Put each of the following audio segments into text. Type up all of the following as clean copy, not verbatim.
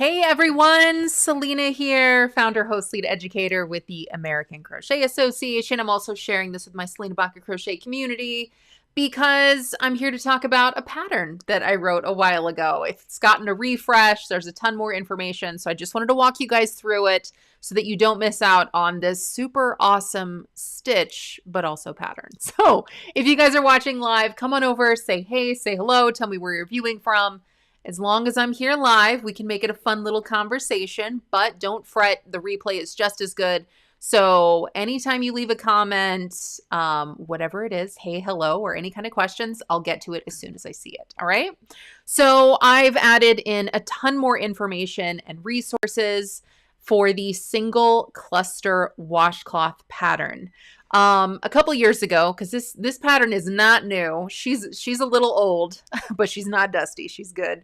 Hey everyone, Selena here, founder, host, lead educator with the American Crochet Association. I'm also sharing this with my Selena Baca Crochet community because I'm here to talk about a pattern that I wrote a while ago. It's gotten a refresh, there's a ton more information, so I just wanted to walk you guys through it so that you don't miss out on this super awesome stitch, but also pattern. So if you guys are watching live, come on over, say hey, say hello, tell me where you're viewing from. As long as I'm here live, we can make it a fun little conversation, but don't fret, the replay is just as good. So anytime you leave a comment, whatever it is, hey, hello, or any kind of questions, I'll get to it as soon as I see it, all right? So I've added in a ton more information and resources for the Single Cluster Washcloth pattern. A couple years ago, because this pattern is not new. She's a little old, but she's not dusty. She's good.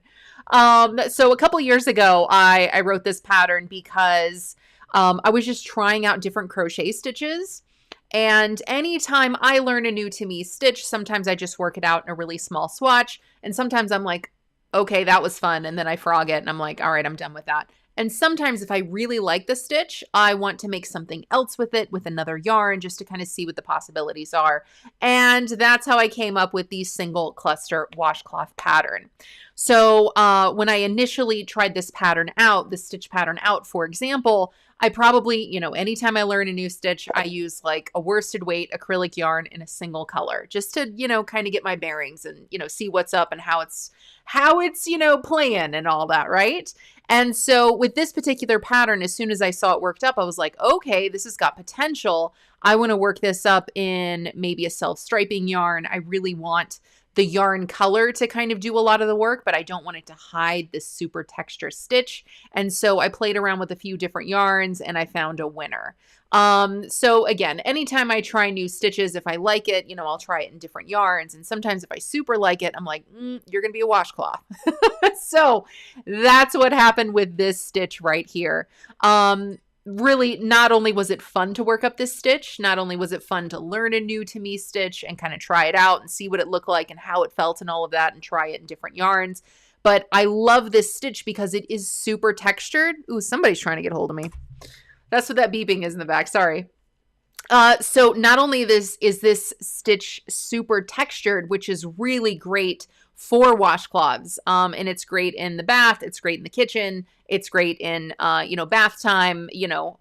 So a couple years ago, I wrote this pattern because I was just trying out different crochet stitches. And anytime I learn a new to me stitch, sometimes I just work it out in a really small swatch. And sometimes I'm like, okay, that was fun. And then I frog it and I'm like, all right, I'm done with that. And sometimes if I really like the stitch, I want to make something else with it with another yarn just to kind of see what the possibilities are. And that's how I came up with the Single Cluster Washcloth pattern. So when I initially tried this pattern out, the stitch pattern out, for example, I probably, anytime I learn a new stitch, I use like a worsted weight acrylic yarn in a single color just to, kind of get my bearings and, see what's up and how it's, playing and all that, right? And so with this particular pattern, as soon as I saw it worked up, I was like, okay, this has got potential. I want to work this up in maybe a self-striping yarn. I really want the yarn color to kind of do a lot of the work, but I don't want it to hide this super texture stitch. And so I played around with a few different yarns and I found a winner. So again, anytime I try new stitches, if I like it, I'll try it in different yarns. And sometimes if I super like it, I'm like, you're going to be a washcloth. So that's what happened with this stitch right here. Really, not only was it fun to work up this stitch, not only was it fun to learn a new to me stitch and kind of try it out and see what it looked like and how it felt and all of that and try it in different yarns, but I love this stitch because it is super textured. Ooh, somebody's trying to get a hold of me. That's what that beeping is in the back. Sorry. So not only is this stitch super textured, which is really great for washcloths, and it's great in the bath, it's great in the kitchen, it's great in bath time,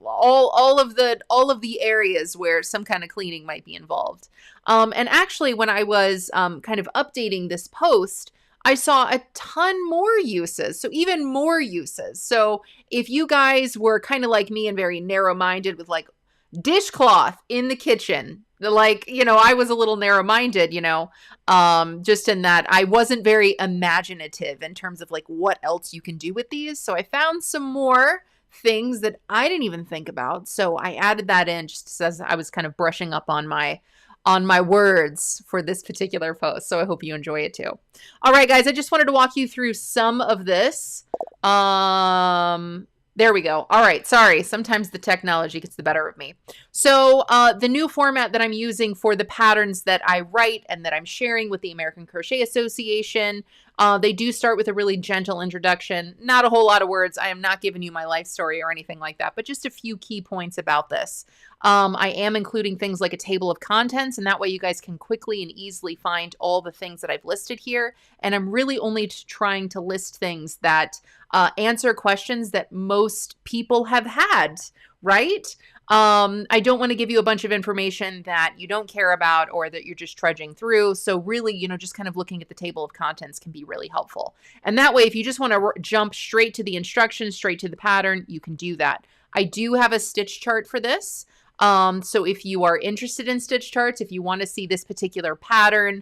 all of the areas where some kind of cleaning might be involved. And actually, when I was kind of updating this post, I saw a ton more uses, so even more uses. So if you guys were kind of like me and very narrow-minded with like dishcloth in the kitchen, like, I was a little narrow-minded, just in that I wasn't very imaginative in terms of like what else you can do with these. So I found some more things that I didn't even think about. So I added that in just as I was kind of brushing up on my words for this particular post. So I hope you enjoy it too. All right, guys, I just wanted to walk you through some of this. There we go. All right. Sorry. Sometimes the technology gets the better of me. So the new format that I'm using for the patterns that I write and that I'm sharing with the American Crochet Association, they do start with a really gentle introduction. Not a whole lot of words. I am not giving you my life story or anything like that, but just a few key points about this. I am including things like a table of contents, and that way you guys can quickly and easily find all the things that I've listed here. And I'm really only trying to list things that answer questions that most people have had, right? I don't want to give you a bunch of information that you don't care about or that you're just trudging through. So really, just kind of looking at the table of contents can be really helpful. And that way, if you just want to jump straight to the instructions, straight to the pattern, you can do that. I do have a stitch chart for this. So if you are interested in stitch charts, if you want to see this particular pattern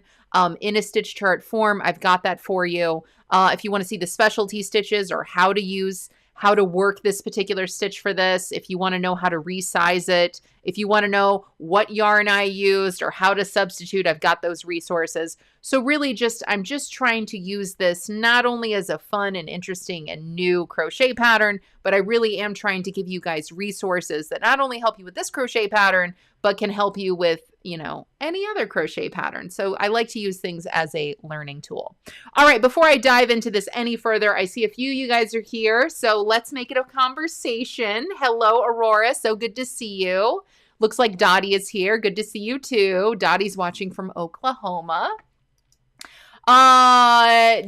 in a stitch chart form, I've got that for you. If you want to see the specialty stitches or how to work this particular stitch for this, if you want to know how to resize it, if you want to know what yarn I used or how to substitute, I've got those resources. So really I'm just trying to use this not only as a fun and interesting and new crochet pattern, but I really am trying to give you guys resources that not only help you with this crochet pattern, but can help you with, you know, any other crochet pattern. So I like to use things as a learning tool. All right, before I dive into this any further, I see a few of you guys are here, so let's make it a conversation. Hello, Aurora, so good to see you. Looks like Dottie is here. Good to see you too. Dottie's watching from Oklahoma.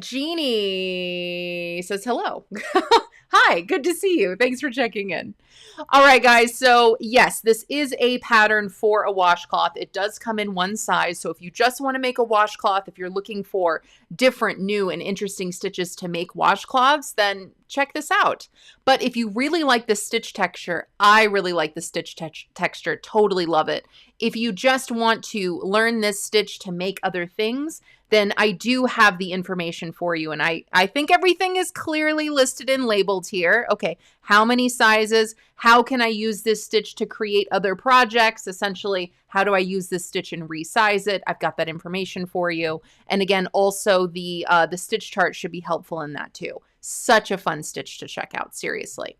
Jeannie says hello. Hi, good to see you. Thanks for checking in. All right, guys. So yes, this is a pattern for a washcloth. It does come in one size. So if you just want to make a washcloth, if you're looking for different, new, and interesting stitches to make washcloths, then check this out. But if you really like the stitch texture, I really like the stitch texture. Totally love it. If you just want to learn this stitch to make other things, then I do have the information for you. And I think everything is clearly listed and labeled here. Okay, how many sizes? How can I use this stitch to create other projects? Essentially, how do I use this stitch and resize it? I've got that information for you. And again, also the stitch chart should be helpful in that too. Such a fun stitch to check out, seriously.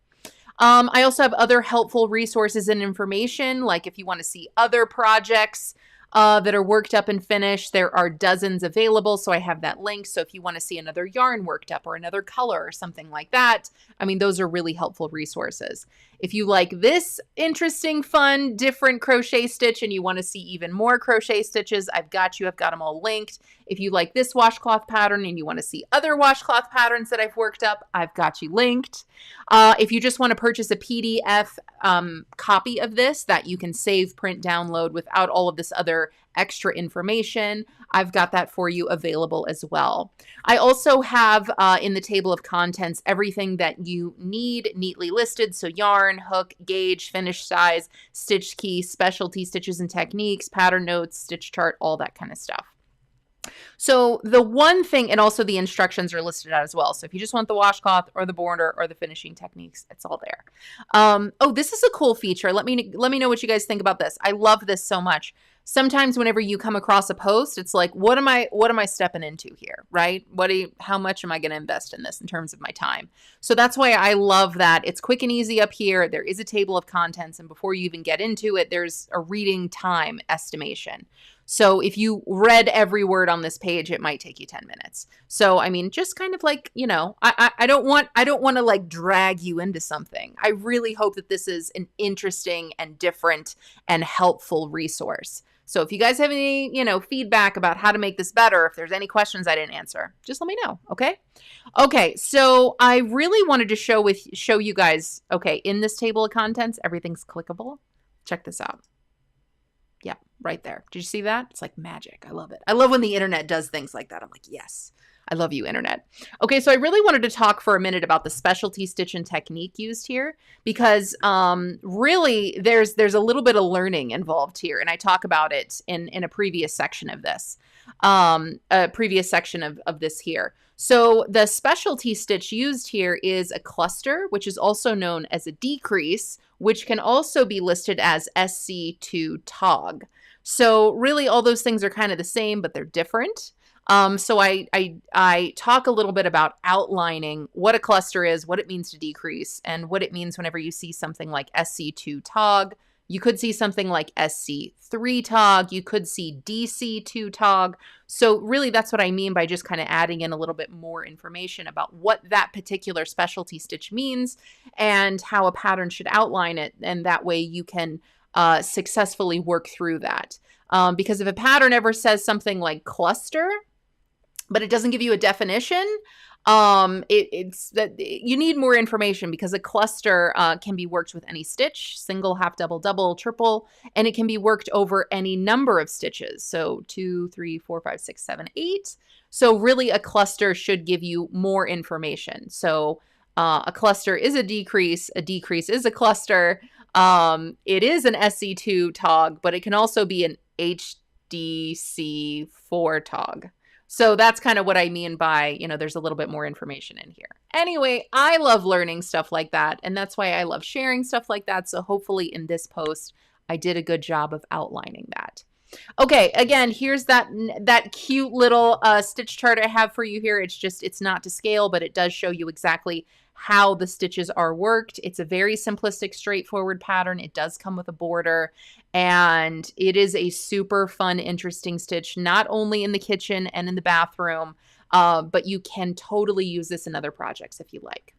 I also have other helpful resources and information, like if you want to see other projects that are worked up and finished, there are dozens available. So I have that link. So if you want to see another yarn worked up or another color or something like that, I mean, those are really helpful resources. If you like this interesting, fun, different crochet stitch and you want to see even more crochet stitches, I've got you. I've got them all linked. If you like this washcloth pattern and you want to see other washcloth patterns that I've worked up, I've got you linked. If you just want to purchase a PDF copy of this that you can save, print, download without all of this other extra information, I've got that for you available as well. I also have in the table of contents everything that you need neatly listed. So yarn, hook, gauge, finish size, stitch key, specialty stitches and techniques, pattern notes, stitch chart, all that kind of stuff. So the one thing, and also the instructions are listed out as well. So if you just want the washcloth or the border or the finishing techniques, it's all there. Oh, this is a cool feature. Let me know what you guys think about this. I love this so much. Sometimes whenever you come across a post, it's like, what am I stepping into here, right? How much am I going to invest in this in terms of my time? So that's why I love that. It's quick and easy up here. There is a table of contents, and before you even get into it, there's a reading time estimation. So if you read every word on this page, it might take you 10 minutes. So, I mean, just kind of like, you know, I don't want to like drag you into something. I really hope that this is an interesting and different and helpful resource. So if you guys have any, you know, feedback about how to make this better, if there's any questions I didn't answer, just let me know. Okay. Okay. So I really wanted to show you guys, okay, in this table of contents, everything's clickable. Check this out. Yep, right there. Did you see that? It's like magic. I love it. I love when the internet does things like that. I'm like, yes, I love you, internet. Okay, so I really wanted to talk for a minute about the specialty stitch and technique used here, because really there's a little bit of learning involved here, and I talk about it in a previous section of this, of this here. So the specialty stitch used here is a cluster, which is also known as a decrease, which can also be listed as SC2 tog. So really all those things are kind of the same, but they're different. So I talk a little bit about outlining what a cluster is, what it means to decrease, and what it means whenever you see something like SC2 tog. You could see something like SC3 tog. You could see DC2 tog. So really that's what I mean by just kind of adding in a little bit more information about what that particular specialty stitch means and how a pattern should outline it. And that way you can successfully work through that. Because if a pattern ever says something like cluster, but it doesn't give you a definition, it's that you need more information, because a cluster can be worked with any stitch, single, half, double, double, triple, and it can be worked over any number of stitches. So 2, 3, 4, 5, 6, 7, 8. So really a cluster should give you more information. So a cluster is a decrease is a cluster. It is an SC2 tog, but it can also be an HDC4 tog. So that's kind of what I mean by, you know, there's a little bit more information in here. Anyway, I love learning stuff like that, and that's why I love sharing stuff like that. So hopefully in this post, I did a good job of outlining that. Okay, again, here's that cute little stitch chart I have for you here. It's not to scale, but it does show you exactly how the stitches are worked. It's a very simplistic, straightforward pattern. It does come with a border, and it is a super fun, interesting stitch, not only in the kitchen and in the bathroom, but you can totally use this in other projects if you like.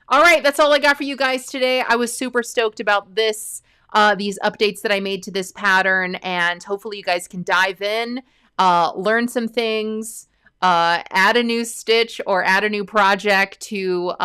All right, that's all I got for you guys today. I was super stoked about these updates that I made to this pattern, and hopefully you guys can dive in, learn some things, add a new stitch or add a new project to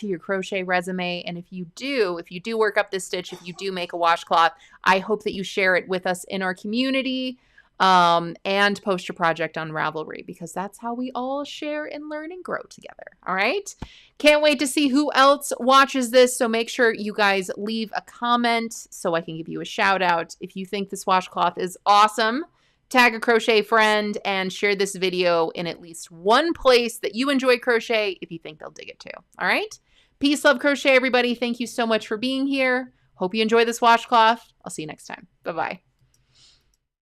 your crochet resume. And if you do work up this stitch, if you do make a washcloth, I hope that you share it with us in our community, and post your project on Ravelry, because that's how we all share and learn and grow together. All right. Can't wait to see who else watches this. So make sure you guys leave a comment so I can give you a shout out. If you think this washcloth is awesome, tag a crochet friend and share this video in at least one place that you enjoy crochet if you think they'll dig it too. All right. Peace, love, crochet, everybody. Thank you so much for being here. Hope you enjoy this washcloth. I'll see you next time. Bye-bye.